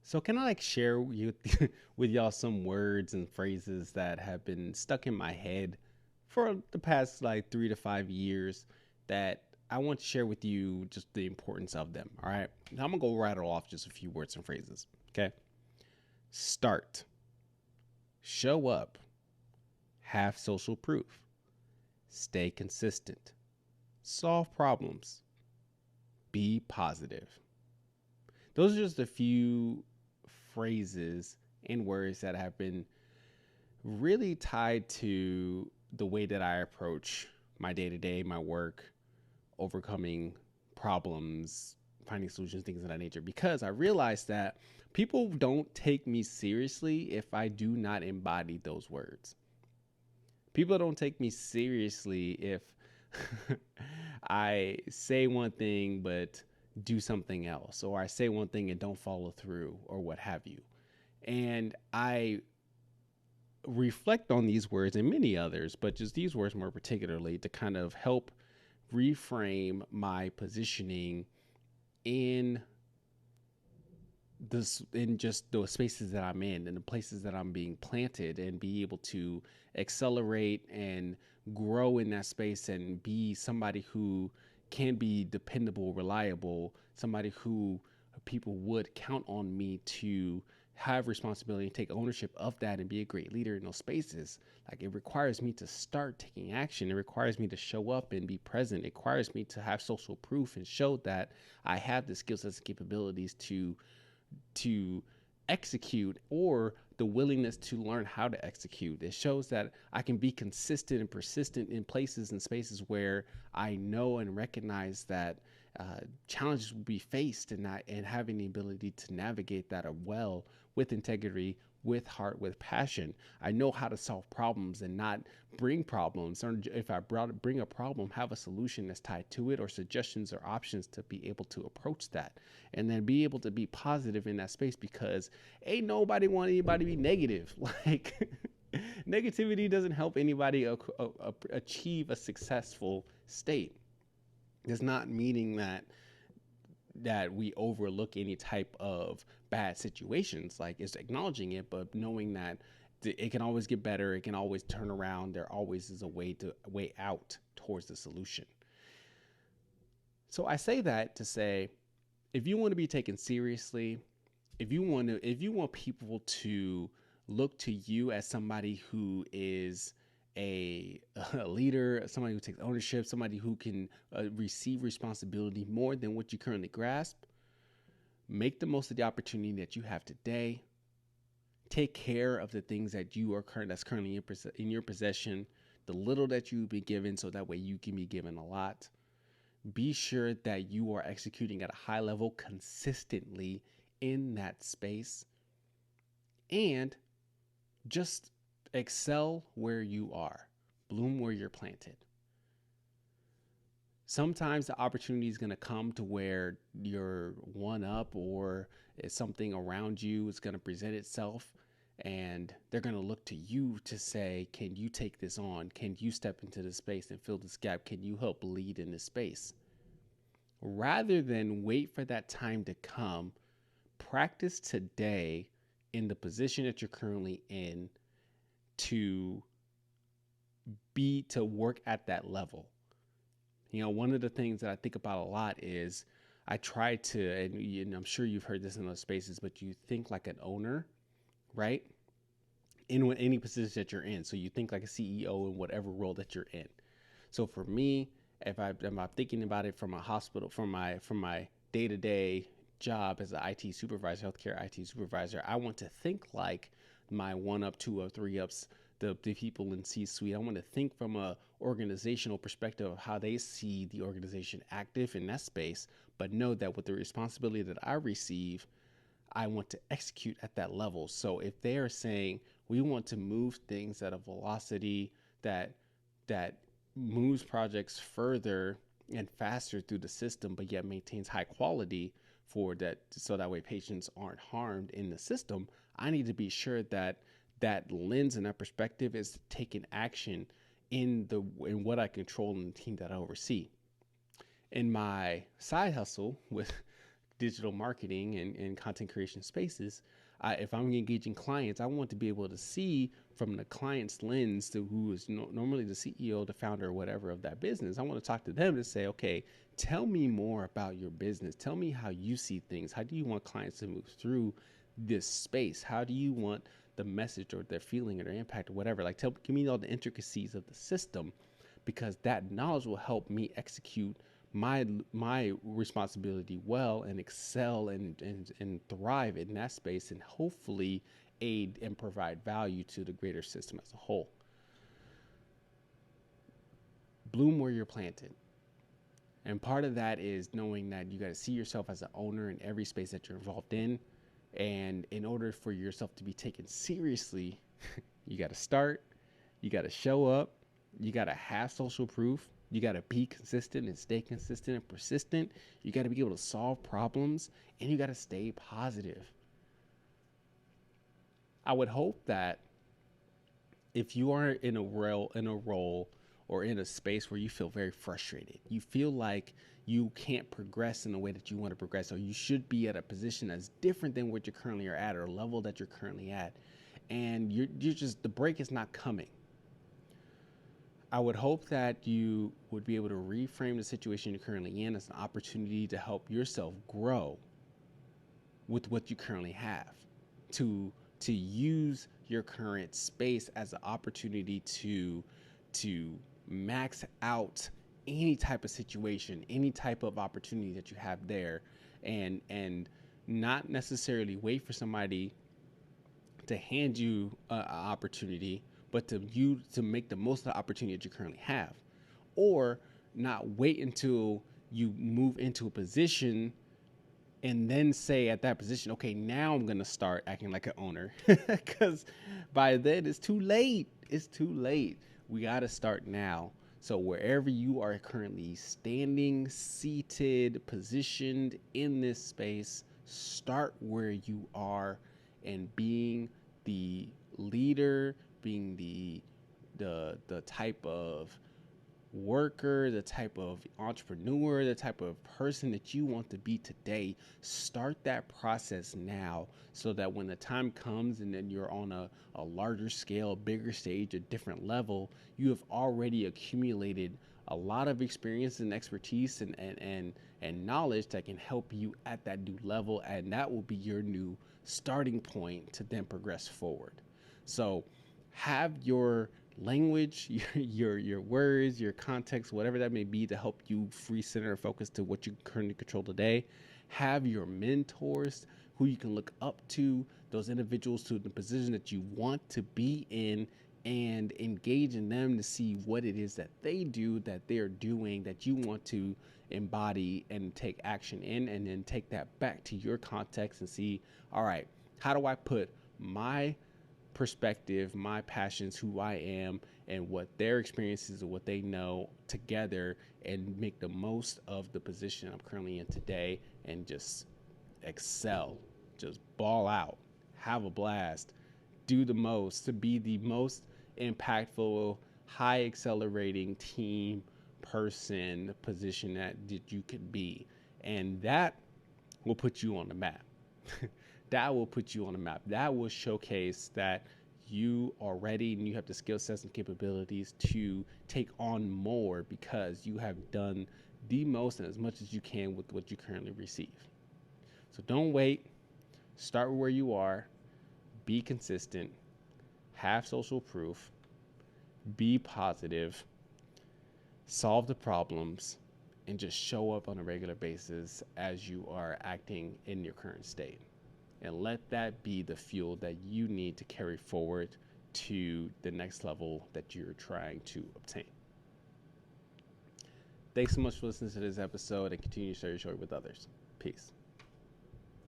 So can I share you with y'all some words and phrases that have been stuck in my head for the past 3 to 5 years that I want to share with you just the importance of them. All right. Now I'm gonna go rattle off just a few words and phrases. Okay. Start. Show up. Have social proof. Stay consistent. Solve problems. Be positive. Those are just a few phrases and words that have been really tied to the way that I approach my day to day, my work, overcoming problems, finding solutions, things of that nature. Because I realized that people don't take me seriously if I do not embody those words. People don't take me seriously if I say one thing but do something else, or I say one thing and don't follow through, or what have you. And I reflect on these words and many others, but just these words more particularly to kind of help reframe my positioning in this, in just the spaces that I'm in and the places that I'm being planted, and be able to accelerate and grow in that space and be somebody who can be dependable, reliable, somebody who people would count on me to have responsibility and take ownership of that and be a great leader in those spaces. Like, it requires me to start taking action. It requires me to show up and be present. It requires me to have social proof and show that I have the skill sets and capabilities to execute, or the willingness to learn how to execute. It shows that I can be consistent and persistent in places and spaces where I know and recognize that challenges will be faced, and having the ability to navigate that well with integrity, with heart, with passion. I know how to solve problems and not bring problems, or if bring a problem, have a solution that's tied to it, or suggestions or options to be able to approach that, and then be able to be positive in that space, because ain't nobody want anybody to be negative. Like, negativity doesn't help anybody achieve a successful state. It's not meaning that we overlook any type of bad situations. Like, it's acknowledging it, but knowing that it can always get better. It can always turn around. There always is a way out towards the solution. So I say that to say, if you want to be taken seriously, if you want people to look to you as somebody who is a leader, somebody who takes ownership, somebody who can receive responsibility more than what you currently grasp, make the most of the opportunity that you have today. Take care of the things that that's currently in your possession, the little that you've been given, so that way you can be given a lot. Be sure that you are executing at a high level consistently in that space, and just excel where you are, bloom where you're planted. Sometimes the opportunity is going to come to where you're one up, or it's something around you is going to present itself, and they're going to look to you to say, can you take this on? Can you step into this space and fill this gap? Can you help lead in this space? Rather than wait for that time to come, practice today in the position that you're currently in to work at that level. You know, one of the things that I think about a lot is I try to, and I'm sure you've heard this in those spaces, but you think like an owner, right? In any position that you're in. So you think like a CEO in whatever role that you're in. So for me, if I'm thinking about it from a hospital, from my day-to-day job as an IT supervisor, healthcare IT supervisor, I want to think like my one up, two up, three ups, the people in C-suite. I want to think from a organizational perspective of how they see the organization active in that space, but know that with the responsibility that I receive, I want to execute at that level. So if they are saying we want to move things at a velocity that moves projects further and faster through the system, but yet maintains high quality for that, so that way patients aren't harmed in the system, I need to be sure that that lens and that perspective is taking action in what I control and the team that I oversee. In my side hustle with digital marketing and content creation spaces, if I'm engaging clients, I want to be able to see from the client's lens to who is normally the CEO, the founder, or whatever of that business. I want to talk to them to say, okay, tell me more about your business. Tell me how you see things. How do you want clients to move through this space? How do you want the message or their feeling or their impact or whatever? Like, give me all the intricacies of the system, because that knowledge will help me execute my responsibility well and excel and thrive in that space, and hopefully aid and provide value to the greater system as a whole. Bloom where you're planted. And part of that is knowing that you got to see yourself as an owner in every space that you're involved in. And in order for yourself to be taken seriously, you got to start, you got to show up, you got to have social proof, you got to be consistent and stay consistent and persistent. You got to be able to solve problems, and you got to stay positive. I would hope that if you are in a role or in a space where you feel very frustrated, you feel like you can't progress in the way that you want to progress, or you should be at a position that's different than what you currently are at, or a level that you're currently at, and you're just, the break is not coming. I would hope that you would be able to reframe the situation you're currently in as an opportunity to help yourself grow with what you currently have, to use your current space as an opportunity to max out any type of situation, any type of opportunity that you have there, and not necessarily wait for somebody to hand you an opportunity, but to make the most of the opportunity that you currently have, or not wait until you move into a position and then say at that position, okay, now I'm going to start acting like an owner, because by then it's too late. It's too late. We got to start now. So wherever you are currently standing, seated, positioned in this space, start where you are, and being the leader, being the type of worker, the type of entrepreneur, the type of person that you want to be today. Start that process now, so that when the time comes and then you're on a larger scale, bigger stage, a different level, you have already accumulated a lot of experience and expertise and knowledge that can help you at that new level, and that will be your new starting point to then progress forward. So have your language, your words, your context, whatever that may be, to help you free center and focus to what you currently control today. Have your mentors who you can look up to, those individuals to the position that you want to be in, and engage in them to see what it is that they do, that they're doing, that you want to embody and take action in, and then take that back to your context and see, all right, how do I put my perspective, my passions, who I am, and what their experiences and what they know together, and make the most of the position I'm currently in today, and just excel, just ball out, have a blast, do the most to be the most impactful, high accelerating team person position that you could be. And that will put you on the map. That will put you on the map. That will showcase that you are ready and you have the skill sets and capabilities to take on more, because you have done the most and as much as you can with what you currently receive. So don't wait. Start where you are. Be consistent. Have social proof. Be positive. Solve the problems, and just show up on a regular basis as you are acting in your current state. And let that be the fuel that you need to carry forward to the next level that you're trying to obtain. Thanks so much for listening to this episode, and continue to share your story with others. Peace.